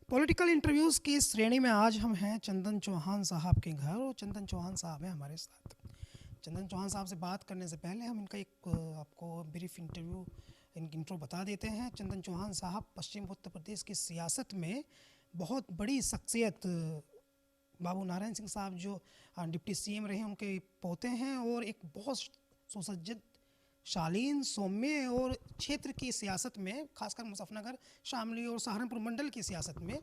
Political interviews की इस श्रेणी में आज हम हैं चंदन चौहान साहब के घर और चंदन चौहान साहब हैं हमारे साथ। चंदन चौहान साहब से बात करने से पहले हम इनका एक आपको ब्रीफ इंट्रो बता देते हैं। चंदन चौहान साहब पश्चिम उत्तर प्रदेश की सियासत में बहुत बड़ी शख्सियत, बाबू नारायण सिंह साहब जो डिप्टी सीएम रहे उनके पोते हैं और एक बहुत सुसज्जित, शालीन, सौम्य और क्षेत्र की सियासत में, खासकर मुजफ्फरनगर, शामली और सहारनपुर मंडल की सियासत में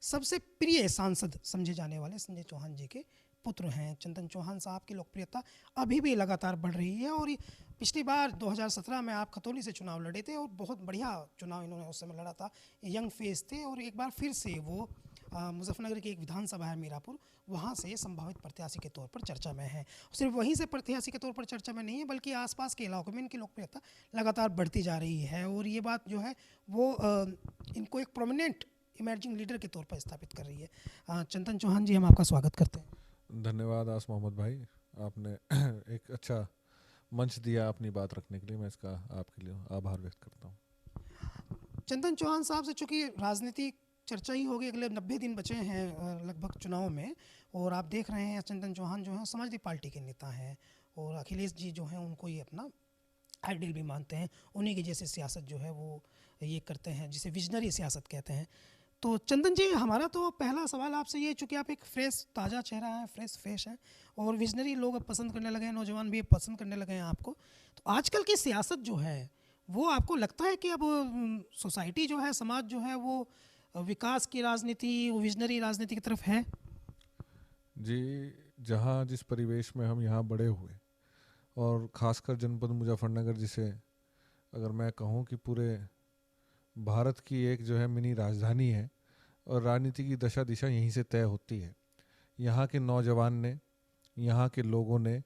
सबसे प्रिय सांसद समझे जाने वाले संजय चौहान जी के पुत्र हैं। चंदन चौहान साहब की लोकप्रियता अभी भी लगातार बढ़ रही है और पिछली बार 2017 में आप खतौली से चुनाव लड़े थे और बहुत बढ़िया चुनाव इन्होंने उस समय लड़ा था। यंग फेस थे और एक बार फिर से वो मुजफ्फरनगर की एक विधानसभा है मीरापुर, वहाँ से संभावित प्रत्याशी के तौर पर चर्चा में है। सिर्फ वहीं से प्रत्याशी के तौर पर चर्चा में नहीं है बल्कि आसपास के इलाकों में इनकी लोकप्रियता लगातार बढ़ती जा रही है और ये बात जो है वो इनको एक प्रोमिनेंट इमर्जिंग लीडर के तौर पर स्थापित कर रही है। चंदन चौहान जी, हम आपका स्वागत करते हैं। धन्यवाद आस मोहम्मद भाई, आपने एक अच्छा मंच दिया अपनी बात रखने के लिए। मैं इसका आपके लिए आभार व्यक्त करता हूँ। चंदन चौहान साहब से चूँकि राजनीतिक चर्चा ही होगी, अगले 90 दिन बचे हैं लगभग चुनाव में और आप देख रहे हैं चंदन चौहान जो हैं समाजवादी पार्टी के नेता हैं और अखिलेश जी जो हैं उनको ये अपना आइडियल भी मानते हैं। उन्हीं की जैसे सियासत जो है वो ये करते हैं जिसे विजनरी सियासत कहते हैं। तो चंदन जी, हमारा तो पहला सवाल आपसे ये, चूँकि आप एक फ्रेश ताज़ा चेहरा है, फ्रेश फेस है और विजनरी लोग अब पसंद करने लगे हैं, नौजवान भी अब पसंद करने लगे हैं आपको। तो आजकल की सियासत जो है वो आपको लगता है कि अब सोसाइटी जो है, समाज जो है वो विकास की राजनीति, विजनरी राजनीति की तरफ है? जी, जहाँ जिस परिवेश में हम यहाँ बड़े हुए और ख़ासकर जनपद मुजफ्फरनगर, जिसे अगर मैं कहूँ कि पूरे भारत की एक जो है मिनी राजधानी है और राजनीति की दशा दिशा यहीं से तय होती है। यहाँ के नौजवान ने, यहाँ के लोगों ने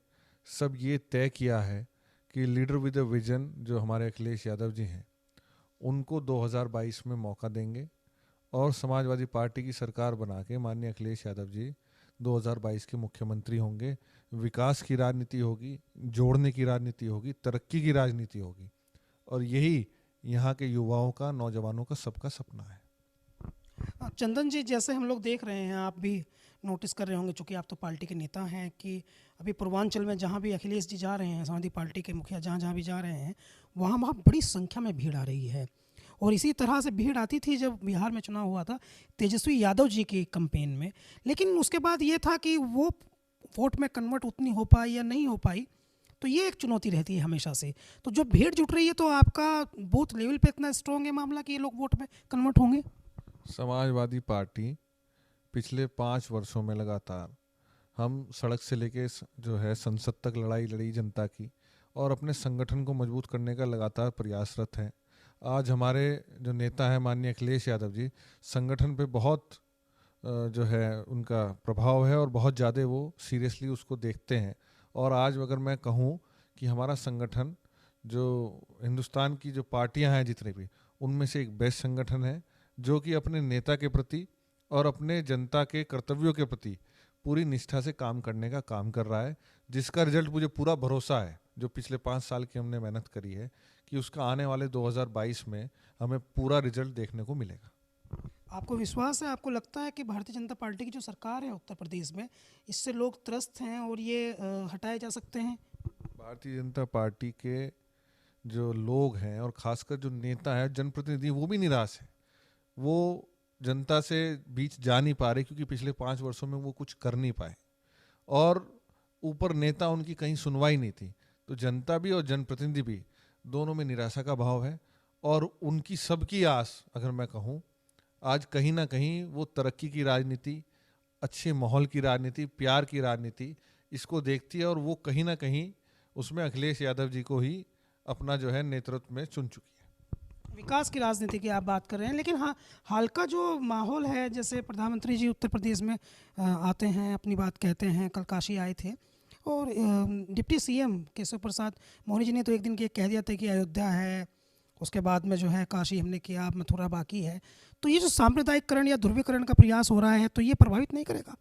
सब ये तय किया है कि लीडर विद अ विजन जो हमारे अखिलेश यादव जी हैं उनको 2022 में मौका देंगे और समाजवादी पार्टी की सरकार बना के माननीय अखिलेश यादव जी 2022 के मुख्यमंत्री होंगे। विकास की राजनीति होगी, जोड़ने की राजनीति होगी, तरक्की की राजनीति होगी और यही यहाँ के युवाओं का, नौजवानों का, सबका सपना है। चंदन जी, जैसे हम लोग देख रहे हैं, आप भी नोटिस कर रहे होंगे चूँकि आप तो पार्टी के नेता हैं, कि अभी पूर्वांचल में जहाँ भी अखिलेश जी जा रहे हैं, समाजवादी पार्टी के मुखिया जहाँ जहाँ भी जा रहे हैं, वहाँ वहाँ बड़ी संख्या में भीड़ आ रही है। और इसी तरह से भीड़ आती थी जब बिहार में चुनाव हुआ था तेजस्वी यादव जी की कैंपेन में, लेकिन उसके बाद ये था कि वो वोट में कन्वर्ट उतनी हो पाई या नहीं हो पाई, तो ये एक चुनौती रहती है हमेशा से। तो जो भीड़ जुट रही है, तो आपका बूथ लेवल पे इतना स्ट्रॉन्ग है मामला कि ये लोग वोट में कन्वर्ट होंगे? समाजवादी पार्टी पिछले 5 वर्षों में लगातार हम सड़क से लेके जो है संसद तक लड़ाई लड़ी जनता की और अपने संगठन को मजबूत करने का लगातार प्रयासरत है। आज हमारे जो नेता हैं माननीय अखिलेश यादव जी, संगठन पे बहुत जो है उनका प्रभाव है और बहुत ज़्यादा वो सीरियसली उसको देखते हैं। और आज अगर मैं कहूँ कि हमारा संगठन जो हिंदुस्तान की जो पार्टियां हैं जितने भी, उनमें से एक बेस्ट संगठन है जो कि अपने नेता के प्रति और अपने जनता के कर्तव्यों के प्रति पूरी निष्ठा से काम करने का काम कर रहा है, जिसका रिजल्ट मुझे पूरा भरोसा है, जो पिछले 5 साल की हमने मेहनत करी है, कि उसका आने वाले 2022 में हमें पूरा रिजल्ट देखने को मिलेगा। आपको विश्वास है, आपको लगता है कि भारतीय जनता पार्टी की जो सरकार है उत्तर प्रदेश में, इससे लोग त्रस्त हैं और ये हटाए जा सकते हैं? भारतीय जनता पार्टी के जो लोग हैं और खासकर जो नेता है, जनप्रतिनिधि, वो भी निराश है। वो जनता से बीच जा नहीं पा रहे क्योंकि पिछले 5 वर्षों में वो कुछ कर नहीं पाए और ऊपर नेता उनकी कहीं सुनवाई नहीं थी। तो जनता भी और जनप्रतिनिधि भी, दोनों में निराशा का भाव है और उनकी सबकी आस, अगर मैं कहूँ, आज कहीं ना कहीं वो तरक्की की राजनीति, अच्छे माहौल की राजनीति, प्यार की राजनीति, इसको देखती है और वो कहीं ना कहीं उसमें अखिलेश यादव जी को ही अपना जो है नेतृत्व में चुन चुकी है। विकास की राजनीति की आप बात कर रहे हैं, लेकिन हाँ, हाल का जो माहौल है, जैसे प्रधानमंत्री जी उत्तर प्रदेश में आते हैं, अपनी बात कहते हैं, कल काशी आए थे और डिप्टी सीएम केशव प्रसाद मौर्य जी ने तो एक दिन के कह दिया था कि अयोध्या है, उसके बाद में जो है काशी हमने किया, अब मथुरा बाकी है। तो ये जो सांप्रदायिकरण या ध्रुवीकरण का प्रयास हो रहा है, तो ये प्रभावित नहीं करेगा?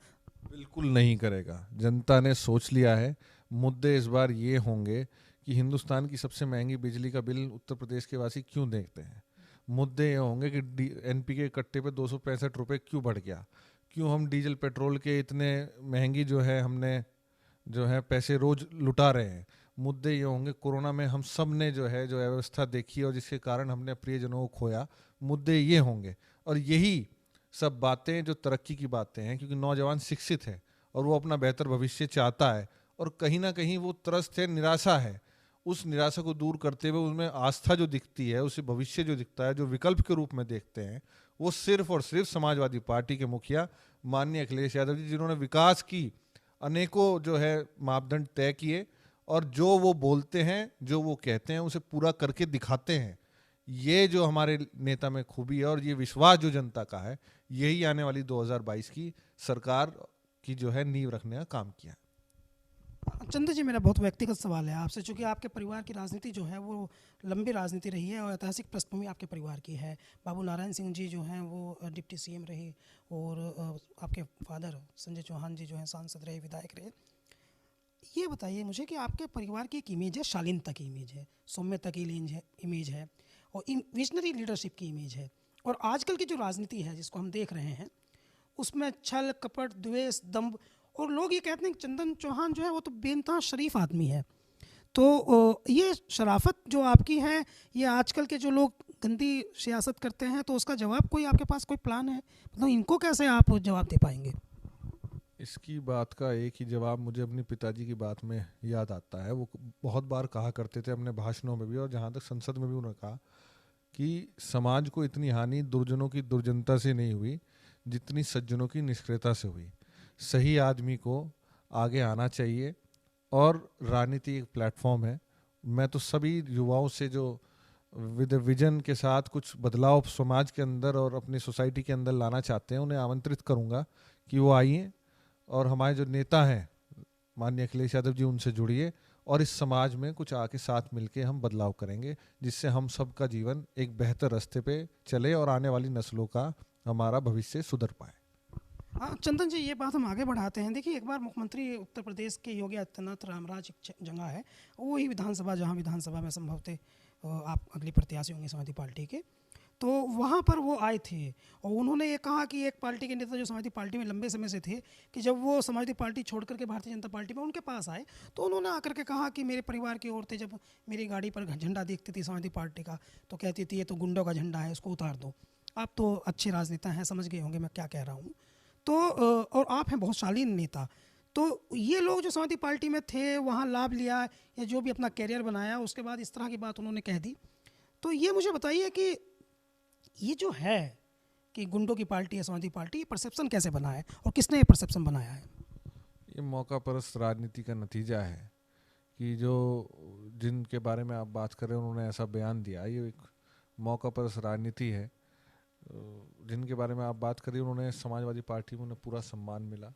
बिल्कुल नहीं करेगा। जनता ने सोच लिया है। मुद्दे इस बार ये होंगे कि हिंदुस्तान की सबसे महंगी बिजली का बिल उत्तर प्रदेश के वासी क्यों देखते हैं। मुद्दे ये होंगे कि एनपीके कट्टे पे 265 रुपये क्यों बढ़ गया, क्यों हम डीजल पेट्रोल के इतने महंगी जो है हमने जो है पैसे रोज लुटा रहे हैं। मुद्दे ये होंगे कोरोना में हम सब ने जो है जो व्यवस्था देखी और जिसके कारण हमने प्रियजनों को खोया। मुद्दे ये होंगे और यही सब बातें जो तरक्की की बातें हैं, क्योंकि नौजवान शिक्षित है और वो अपना बेहतर भविष्य चाहता है और कहीं ना कहीं वो त्रस्त है, निराशा है। उस निराशा को दूर करते हुए उनमें आस्था जो दिखती है, उसे भविष्य जो दिखता है, जो विकल्प के रूप में देखते हैं, वो सिर्फ और सिर्फ समाजवादी पार्टी के मुखिया माननीय अखिलेश यादव जी, जिन्होंने विकास की अनेकों जो है मापदंड तय किए और जो वो बोलते हैं, जो वो कहते हैं, उसे पूरा करके दिखाते हैं। ये जो हमारे नेता में खूबी है और ये विश्वास जो जनता का है, यही आने वाली 2022 की सरकार की जो है नींव रखने का काम किया। चंदन जी, मेरा बहुत व्यक्तिगत सवाल है आपसे, चूँकि आपके परिवार की राजनीति जो है वो लंबी राजनीति रही है और ऐतिहासिक पृष्ठभूमि आपके परिवार की है। बाबू नारायण सिंह जी जो हैं वो डिप्टी सीएम रहे और आपके फादर संजय चौहान जी जो हैं सांसद रहे, विधायक रहे। ये बताइए मुझे कि आपके परिवार की एक इमेज है, शालीनता की इमेज है, सौम्यता की इमेज है और विजनरी लीडरशिप की इमेज है। और आजकल की जो राजनीति है जिसको हम देख रहे हैं, उसमें छल कपट द्वेष दंभ, और लोग ये कहते हैं कि चंदन चौहान जो है वो तो बेनतहा शरीफ आदमी है। तो ये शराफत जो आपकी है, ये आजकल के जो लोग गंदी सियासत करते हैं, तो उसका जवाब कोई आपके पास कोई प्लान है? मतलब इनको कैसे आप जवाब दे पाएंगे? इसकी बात का एक ही जवाब मुझे अपने पिताजी की बात में याद आता है। वो बहुत बार कहा करते थे अपने भाषणों में भी और जहाँ तक संसद में भी उन्होंने कहा कि समाज को इतनी हानि दुर्जनों की दुर्जनता से नहीं हुई जितनी सज्जनों की निष्क्रियता से हुई। सही आदमी को आगे आना चाहिए और राजनीति एक प्लेटफॉर्म है। मैं तो सभी युवाओं से जो विद विजन के साथ कुछ बदलाव समाज के अंदर और अपनी सोसाइटी के अंदर लाना चाहते हैं, उन्हें आमंत्रित करूंगा कि वो आइए और हमारे जो नेता हैं माननीय अखिलेश यादव जी, उनसे जुड़िए और इस समाज में कुछ आके साथ मिलके हम बदलाव करेंगे, जिससे हम सबका जीवन एक बेहतर रास्ते पे चले और आने वाली नस्लों का हमारा भविष्य सुधर पाए। हाँ चंदन जी, ये बात हम आगे बढ़ाते हैं। देखिए, एक बार मुख्यमंत्री उत्तर प्रदेश के योगी आदित्यनाथ रामराज एक जगह है, वही विधानसभा जहाँ विधानसभा में संभवतः आप अगली प्रत्याशी होंगे समाजवादी पार्टी के, तो वहाँ पर वो आए थे और उन्होंने ये कहा कि एक पार्टी के नेता जो समाजवादी पार्टी में लंबे समय से थे, कि जब वो समाजवादी पार्टी छोड़ करके भारतीय जनता पार्टी में उनके पास आए, तो उन्होंने आकर के कहा कि मेरे परिवार की औरतें जब मेरी गाड़ी पर झंडा देखती थी समाजवादी पार्टी का, तो कहती थी ये तो गुंडों का झंडा है, इसको उतार दो। आप तो अच्छे राजनेता हैं, समझ गए होंगे मैं क्या कह रहा हूँ। तो और आप हैं बहुत शालीन नेता, तो ये लोग जो समाजवादी पार्टी में थे वहाँ लाभ लिया या जो भी अपना कैरियर बनाया, उसके बाद इस तरह की बात उन्होंने कह दी। तो ये मुझे बताइए कि ये जो है कि गुंडों की पार्टी है समाजवादी पार्टी, ये परसेप्शन कैसे बना है और किसने ये परसेप्शन बनाया है? ये मौका परस्त राजनीति का नतीजा है कि जो जिनके बारे में आप बात कर रहे हैं उन्होंने ऐसा बयान दिया, ये एक मौका परस्त राजनीति है। जिनके बारे में आप बात करिए उन्होंने समाजवादी पार्टी में उन्हें पूरा सम्मान मिला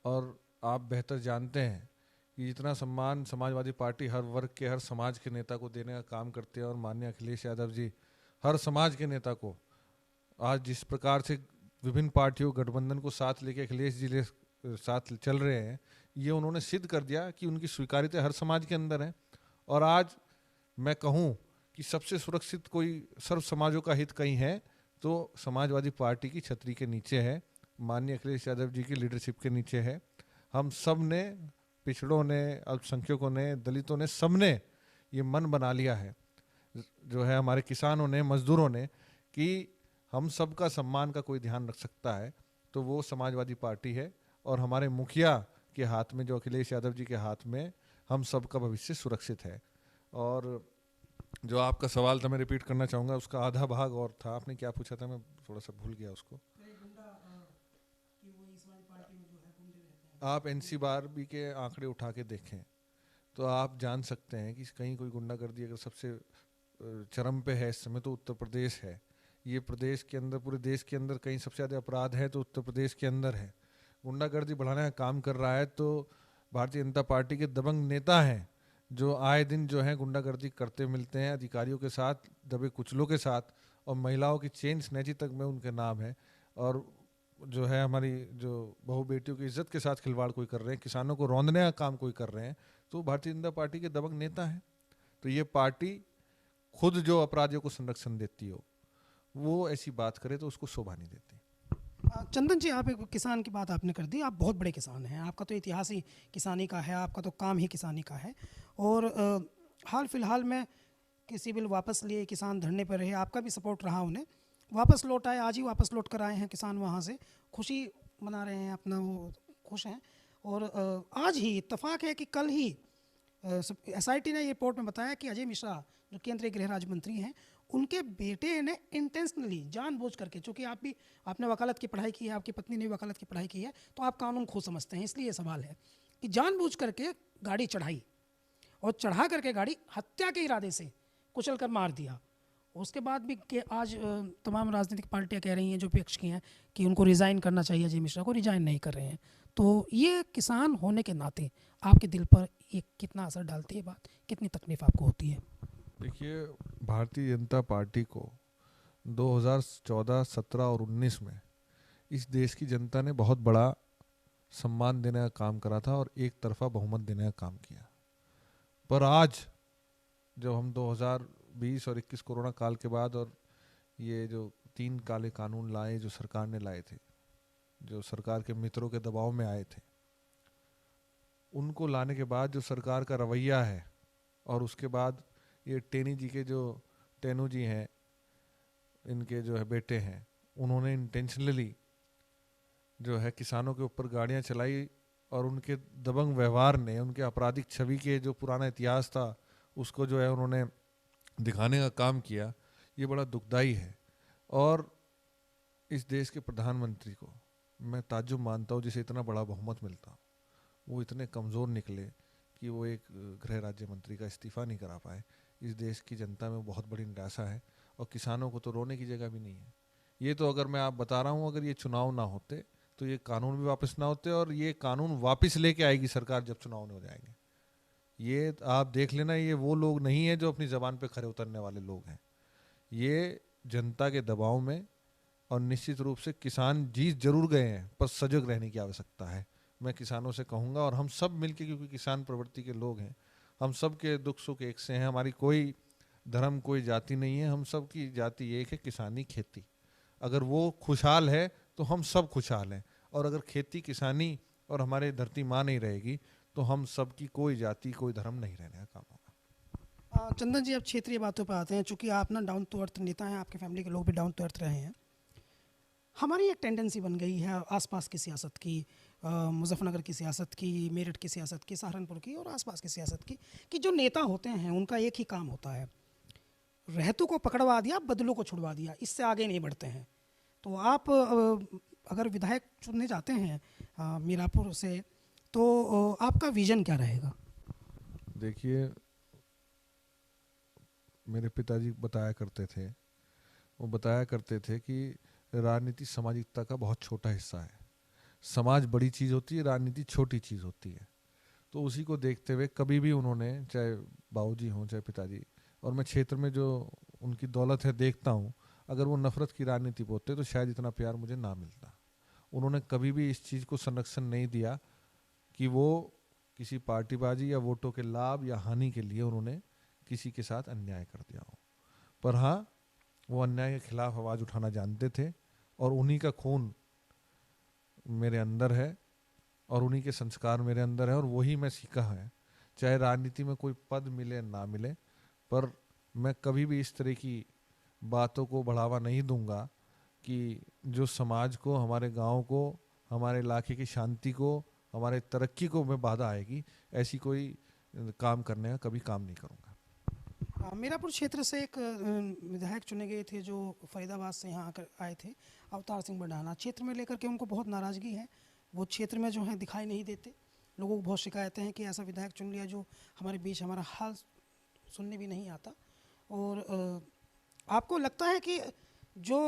और आप बेहतर जानते हैं कि जितना सम्मान समाजवादी पार्टी हर वर्ग के हर समाज के नेता को देने का काम करते हैं और माननीय अखिलेश यादव जी हर समाज के नेता को आज जिस प्रकार से विभिन्न पार्टियों गठबंधन को साथ लेके अखिलेश जी साथ चल रहे हैं, ये उन्होंने सिद्ध कर दिया कि उनकी स्वीकार्यता हर समाज के अंदर है। और आज मैं कहूँ कि सबसे सुरक्षित कोई सर्व समाजों का हित कहीं है तो समाजवादी पार्टी की छतरी के नीचे है, माननीय अखिलेश यादव जी की लीडरशिप के नीचे है। हम सब ने, पिछड़ों ने, अल्पसंख्यकों ने, दलितों ने, सब ने ये मन बना लिया है, जो है हमारे किसानों ने, मजदूरों ने, कि हम सबका सम्मान का कोई ध्यान रख सकता है तो वो समाजवादी पार्टी है। और हमारे मुखिया के हाथ में, जो अखिलेश यादव जी के हाथ में, हम सबका भविष्य सुरक्षित है। और जो आपका सवाल था मैं रिपीट करना चाहूँगा, उसका आधा भाग और था, आपने क्या पूछा था मैं थोड़ा सा भूल गया उसको। आप एनसी बार बी के आंकड़े उठा के देखें तो आप जान सकते हैं कि कहीं कोई गुंडागर्दी अगर सबसे चरम पे है इस समय तो उत्तर प्रदेश है। ये प्रदेश के अंदर, पूरे देश के अंदर कहीं सबसे ज़्यादा अपराध है तो उत्तर प्रदेश के अंदर है। गुंडागर्दी बढ़ाने का काम कर रहा है तो भारतीय जनता पार्टी के दबंग नेता हैं जो आए दिन जो है गुंडागर्दी करते मिलते हैं अधिकारियों के साथ, दबे कुचलों के साथ, और महिलाओं की चेन स्नैची तक में उनके नाम है। और जो है हमारी जो बहू बेटियों की इज्जत के साथ खिलवाड़ कोई कर रहे हैं, किसानों को रौंदने का काम कोई कर रहे हैं, तो भारतीय जनता पार्टी के दबंग नेता हैं। तो ये पार्टी खुद जो अपराधियों को संरक्षण देती हो, वो ऐसी बात करे तो उसको शोभा नहीं देती। चंदन जी, आप एक किसान की बात आपने कर दी। आप बहुत बड़े किसान हैं, आपका तो इतिहास ही किसानी का है, आपका तो काम ही किसानी का है। और हाल फिलहाल में कृषि बिल वापस लिए, किसान धरने पर रहे, आपका भी सपोर्ट रहा उन्हें। वापस लौट आए, आज ही वापस लौट कर आए हैं किसान वहाँ से, खुशी मना रहे हैं अपना, वो खुश हैं। और आज ही इत्तेफाक है कि कल ही एसआईटी ने रिपोर्ट में बताया कि अजय मिश्रा जो केंद्रीय गृह राज्य मंत्री हैं, उनके बेटे ने इंटेंशनली, जानबूझ करके, चूंकि आपने वकालत की पढ़ाई की है, आपकी पत्नी ने भी वकालत की पढ़ाई की है, तो आप कानून खूब समझते हैं, इसलिए ये सवाल है कि जानबूझ करके गाड़ी चढ़ाई और चढ़ा करके गाड़ी हत्या के इरादे से कुचल कर मार दिया। उसके बाद भी कि आज तमाम राजनीतिक पार्टियां कह रही हैं जो विपक्ष की हैं कि उनको रिज़ाइन करना चाहिए, अजय मिश्रा को रिज़ाइन नहीं कर रहे हैं। तो ये किसान होने के नाते आपके दिल पर ये कितना असर डालती है बात, कितनी तकलीफ आपको होती है? देखिए, भारतीय जनता पार्टी को 2014, 17 और 19 में इस देश की जनता ने बहुत बड़ा सम्मान देने का काम करा था और एक तरफा बहुमत देने का काम किया। पर आज जब हम 2020 और 21 कोरोना काल के बाद और ये जो 3 काले कानून लाए जो सरकार ने लाए थे, जो सरकार के मित्रों के दबाव में आए थे, उनको लाने के बाद जो सरकार का रवैया है, और उसके बाद ये टेनू जी हैं, इनके जो है बेटे हैं, उन्होंने इंटेंशनली जो है किसानों के ऊपर गाड़ियां चलाई और उनके दबंग व्यवहार ने, उनके आपराधिक छवि के जो पुराना इतिहास था उसको जो है उन्होंने दिखाने का काम किया। ये बड़ा दुखदाई है। और इस देश के प्रधानमंत्री को मैं ताज्जुब मानता हूँ, जिसे इतना बड़ा बहुमत मिलता, वो इतने कमज़ोर निकले कि वो एक गृह राज्य मंत्री का इस्तीफ़ा नहीं करा पाए। इस देश की जनता में बहुत बड़ी निराशा है और किसानों को तो रोने की जगह भी नहीं है। ये तो अगर मैं आप बता रहा हूँ, अगर ये चुनाव ना होते तो ये कानून भी वापस ना होते, और ये कानून वापस लेके आएगी सरकार जब चुनाव नहीं हो जाएंगे। ये आप देख लेना, ये वो लोग नहीं है जो अपनी ज़बान पे खरे उतरने वाले लोग हैं। ये जनता के दबाव में, और निश्चित रूप से किसान जीत जरूर गए हैं, पर सजग रहने की आवश्यकता है। मैं किसानों से कहूँगा, और हम सब मिलके, क्योंकि किसान प्रवृत्ति के लोग हैं, हम सब के दुख सुख एक से हैं। हमारी कोई धर्म, कोई जाति नहीं है, हम सब की जाति एक है, किसानी, खेती। अगर वो खुशहाल है तो हम सब खुशहाल हैं, और अगर खेती, किसानी और हमारे धरती माँ नहीं रहेगी तो हम सब की कोई जाति, कोई धर्म नहीं रहने का काम होगा। चंदन जी, अब क्षेत्रीय बातों पर आते हैं। चूंकि आप ना डाउन टू अर्थ नेता हैं, आपके फैमिली के लोग भी डाउन टू अर्थ रहे हैं। हमारी एक टेंडेंसी बन गई है आसपास की सियासत की, मुजफ्फरनगर की सियासत की, मेरठ की सियासत की, सहारनपुर की और आसपास की सियासत की, कि जो नेता होते हैं उनका एक ही काम होता है, रहतों को पकड़वा दिया, बदलों को छुड़वा दिया, इससे आगे नहीं बढ़ते हैं। तो आप अगर विधायक चुनने जाते हैं मीरापुर से, तो आपका विजन क्या रहेगा? देखिए, मेरे पिताजी बताया करते थे कि राजनीति सामाजिकता का बहुत छोटा हिस्सा है। समाज बड़ी चीज़ होती है, राजनीति छोटी चीज़ होती है। तो उसी को देखते हुए कभी भी उन्होंने, चाहे बाबूजी हों चाहे पिताजी, और मैं क्षेत्र में जो उनकी दौलत है देखता हूँ, अगर वो नफरत की राजनीति बोलते तो शायद इतना प्यार मुझे ना मिलता। उन्होंने कभी भी इस चीज़ को संरक्षण नहीं दिया कि वो किसी पार्टीबाजी या वोटों के लाभ या हानि के लिए उन्होंने किसी के साथ अन्याय कर दिया हो। पर हाँ, वो अन्याय के खिलाफ आवाज़ उठाना जानते थे, और उन्हीं का खून मेरे अंदर है और उन्हीं के संस्कार मेरे अंदर है, और वही मैं सीखा है। चाहे राजनीति में कोई पद मिले ना मिले, पर मैं कभी भी इस तरह की बातों को बढ़ावा नहीं दूंगा कि जो समाज को, हमारे गांव को, हमारे इलाके की शांति को, हमारे तरक्की को में बाधा आएगी। ऐसी कोई काम करने का कभी काम नहीं करूंगा। मीरापुर क्षेत्र से एक विधायक चुने गए थे जो फरीदाबाद से यहाँ आकर आए थे, अवतार सिंह बड़ाना। क्षेत्र में लेकर के उनको बहुत नाराज़गी है, वो क्षेत्र में जो है दिखाई नहीं देते। लोगों को बहुत शिकायतें हैं कि ऐसा विधायक चुन लिया जो हमारे बीच हमारा हाल सुनने भी नहीं आता। और आपको लगता है कि जो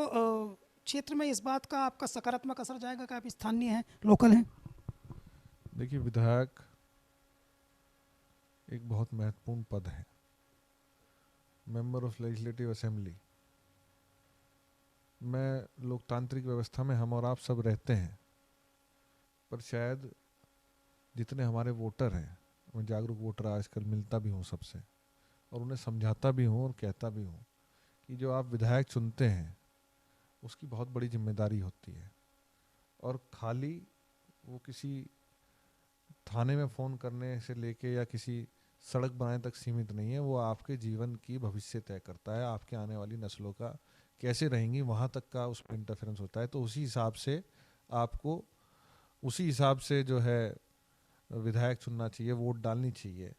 क्षेत्र में इस बात का आपका सकारात्मक असर जाएगा कि आप स्थानीय हैं, लोकल हैं? देखिए, विधायक एक बहुत महत्वपूर्ण पद है, मेंबर ऑफ लेजिस्लेटिव असेंबली। मैं लोकतांत्रिक व्यवस्था में हम और आप सब रहते हैं, पर शायद जितने हमारे वोटर हैं, मैं जागरूक वोटर आजकल मिलता भी हूँ सबसे, और उन्हें समझाता भी हूँ और कहता भी हूँ कि जो आप विधायक चुनते हैं उसकी बहुत बड़ी जिम्मेदारी होती है। और खाली वो किसी थाने में फ़ोन करने से लेके या किसी सड़क बनाने तक सीमित नहीं है, वो आपके जीवन की भविष्य तय करता है, आपके आने वाली नस्लों का कैसे रहेंगी वहाँ तक का उसमें इंटरफेरेंस होता है। तो उसी हिसाब से आपको उसी हिसाब से जो है विधायक चुनना चाहिए, वोट डालनी चाहिए।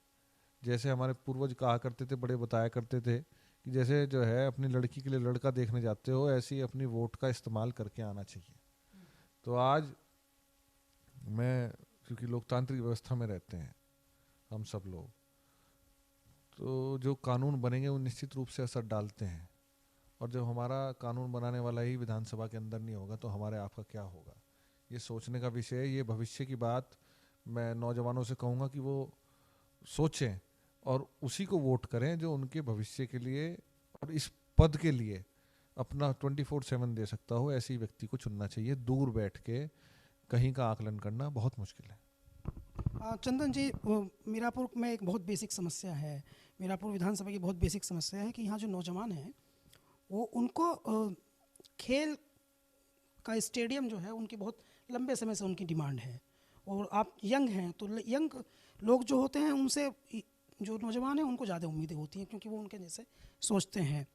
जैसे हमारे पूर्वज कहा करते थे, बड़े बताया करते थे कि जैसे जो है अपनी लड़की के लिए लड़का देखने जाते हो, ऐसे ही अपनी वोट का इस्तेमाल करके आना चाहिए। तो आज मैं, क्योंकि लोकतांत्रिक व्यवस्था में रहते हैं हम सब लोग, तो जो कानून बनेंगे वो निश्चित रूप से असर डालते हैं। और जब हमारा कानून बनाने वाला ही विधानसभा के अंदर नहीं होगा तो हमारे आपका क्या होगा, ये सोचने का विषय है। ये भविष्य की बात मैं नौजवानों से कहूँगा कि वो सोचें और उसी को वोट करें जो उनके भविष्य के लिए और इस पद के लिए अपना 24/7 दे सकता हो। ऐसे ही व्यक्ति को चुनना चाहिए। दूर बैठ के कहीं का आकलन करना बहुत मुश्किल है। चंदन जी, मीरापुर में एक बहुत बेसिक समस्या है, मीरापुर विधानसभा की बहुत बेसिक समस्या है कि यहाँ जो नौजवान हैं वो उनको खेल का स्टेडियम जो है उनकी बहुत लंबे समय से उनकी डिमांड है। और आप यंग हैं तो यंग लोग जो होते हैं उनसे जो नौजवान हैं उनको ज़्यादा उम्मीदें होती हैं क्योंकि वो उनके जैसे सोचते हैं।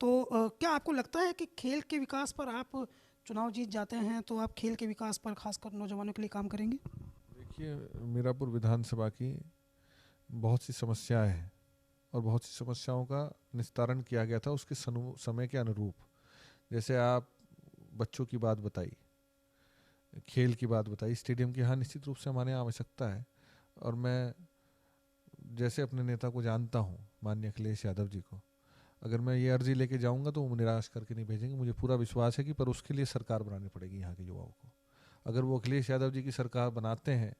तो क्या आपको लगता है कि खेल के विकास पर आप चुनाव जीत जाते हैं तो आप खेल के विकास पर खासकर नौजवानों के लिए काम करेंगे? देखिए, मीरापुर विधानसभा की बहुत सी समस्याएं हैं और बहुत सी समस्याओं का निस्तारण किया गया था उसके समय के अनुरूप। जैसे आप बच्चों की बात बताई, खेल की बात बताई, स्टेडियम की, हाँ निश्चित रूप से हमारे यहाँ आवश्यकता है। और मैं जैसे अपने नेता को जानता हूँ, माननीय अखिलेश यादव जी को, अगर मैं ये अर्जी लेके जाऊंगा तो वो निराश करके नहीं भेजेंगे, मुझे पूरा विश्वास है कि। पर उसके लिए सरकार बनानी पड़ेगी यहाँ के युवाओं को। अगर वो अखिलेश यादव जी की सरकार बनाते हैं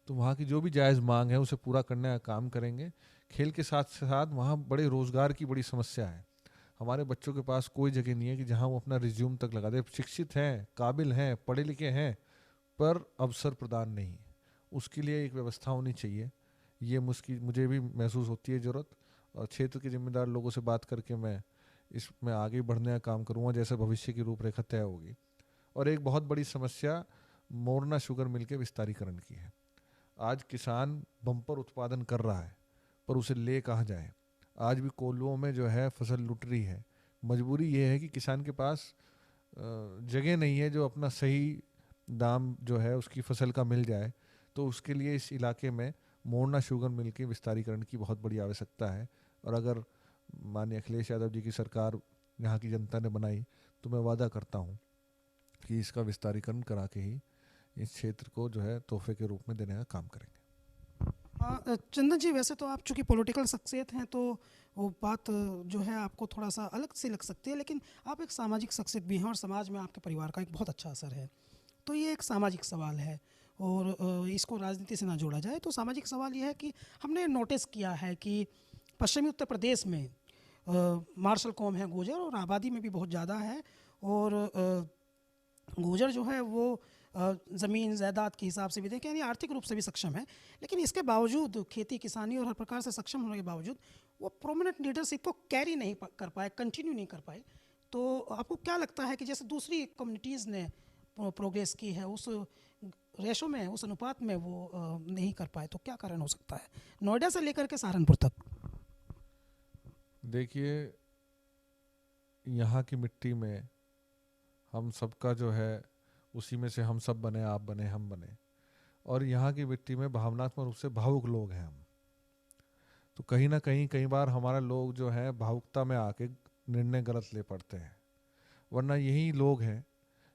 तो वहाँ की जो भी जायज़ मांग है उसे पूरा करने का काम करेंगे। खेल के साथ साथ वहाँ बड़े रोज़गार की बड़ी समस्या है। हमारे बच्चों के पास कोई जगह नहीं है कि जहाँ वो अपना रिज्यूम तक लगा दे। शिक्षित हैं, काबिल हैं, पढ़े लिखे हैं, पर अवसर प्रदान नहीं है। उसके लिए एक व्यवस्था होनी चाहिए। ये मुझे भी महसूस होती है ज़रूरत। और क्षेत्र के जिम्मेदार लोगों से बात करके मैं इसमें आगे बढ़ने का काम करूँगा जैसे भविष्य की रूपरेखा तय होगी। और एक बहुत बड़ी समस्या मोरना शुगर मिल के विस्तारीकरण की है। आज किसान बम्पर उत्पादन कर रहा है पर उसे ले कहाँ जाए। आज भी कोल्हुओं में जो है फसल लुट रही है। मजबूरी ये है कि किसान के पास जगह नहीं है जो अपना सही दाम जो है उसकी फसल का मिल जाए। तो उसके लिए इस इलाके में मोरना शुगर मिल के विस्तारीकरण की बहुत बड़ी आवश्यकता है। और अगर माननीय अखिलेश यादव जी की सरकार यहाँ की जनता ने बनाई तो मैं वादा करता हूँ कि इसका विस्तारीकरण करा के ही इस क्षेत्र को जो है तोहफे के रूप में देने का काम करेंगे। चंदन जी, वैसे तो आप चूँकि पॉलिटिकल शख्सियत हैं तो वो बात जो है आपको थोड़ा सा अलग सी लग सकती है, लेकिन आप एक सामाजिक शख्सियत भी हैं और समाज में आपके परिवार का एक बहुत अच्छा असर है। तो ये एक सामाजिक सवाल है और इसको राजनीति से ना जोड़ा जाए तो सामाजिक सवाल ये है कि हमने नोटिस किया है कि पश्चिमी उत्तर प्रदेश में मार्शल कौम है गुर्जर और आबादी में भी बहुत ज़्यादा है। और गुर्जर जो है वो ज़मीन जायदाद के हिसाब से भी देखें यानी आर्थिक रूप से भी सक्षम है, लेकिन इसके बावजूद खेती किसानी और हर प्रकार से सक्षम होने के बावजूद वो प्रोमिनेंट लीडरशिप को कैरी नहीं कर पाए, कंटिन्यू नहीं कर पाए। तो आपको क्या लगता है कि जैसे दूसरी कम्युनिटीज़ ने प्रोग्रेस की है उस रेशो में, उस अनुपात में वो नहीं कर पाए, तो क्या कारण हो सकता है नोएडा से लेकर के सहारनपुर तक? देखिए, यहाँ की मिट्टी में हम सबका जो है उसी में से हम सब बने, आप बने, हम बने। और यहाँ की मिट्टी में भावनात्मक रूप से भावुक लोग हैं हम। तो कहीं ना कहीं कई बार हमारा लोग जो है भावुकता में आके निर्णय गलत ले पड़ते हैं। वरना यही लोग हैं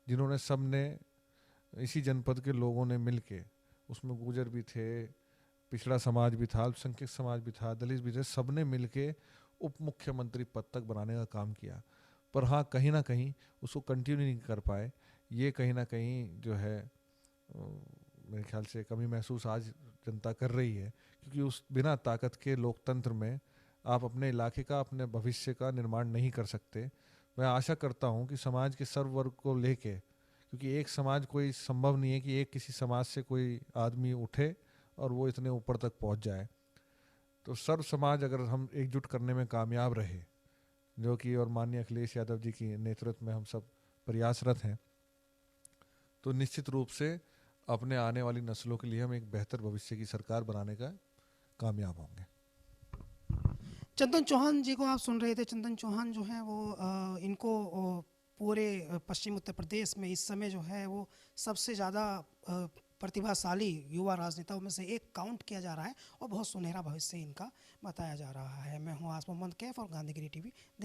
जिन्होंने सबने, इसी जनपद के लोगों ने मिलके, उसमें गुर्जर भी थे, पिछड़ा समाज भी था, अल्पसंख्यक समाज भी था, दलित भी थे, सबने मिलके उप मुख्यमंत्री पद तक बनाने का काम किया। पर हाँ, कहीं ना कहीं उसको कंटिन्यू नहीं कर पाए। ये कहीं ना कहीं जो है मेरे ख्याल से कमी महसूस आज जनता कर रही है, क्योंकि उस बिना ताकत के लोकतंत्र में आप अपने इलाके का, अपने भविष्य का निर्माण नहीं कर सकते। मैं आशा करता हूँ कि समाज के सर्व वर्ग को लेके, क्योंकि एक समाज कोई संभव नहीं है कि एक किसी समाज से कोई आदमी उठे और वो इतने ऊपर तक पहुँच जाए। तो सर्व समाज अगर हम एकजुट करने में कामयाब रहे, जो कि और माननीय अखिलेश यादव जी की नेतृत्व में हम सब प्रयासरत हैं, तो निश्चित रूप से अपने आने वाली नस्लों के लिए हम एक बेहतर भविष्य की सरकार बनाने का कामयाब होंगे। चंदन चौहान जी को आप सुन रहे थे। चंदन चौहान जो है वो इनको पूरे पश्चिम उत्तर प्रदेश में इस समय जो है वो सबसे ज़्यादा प्रतिभाशाली युवा राजनेताओं में से एक काउंट किया जा रहा है और बहुत सुनहरा भविष्य इनका बताया जा रहा है। मैं हूँ आसम मोहम्मद कैफ और गांधीगिरी टीवी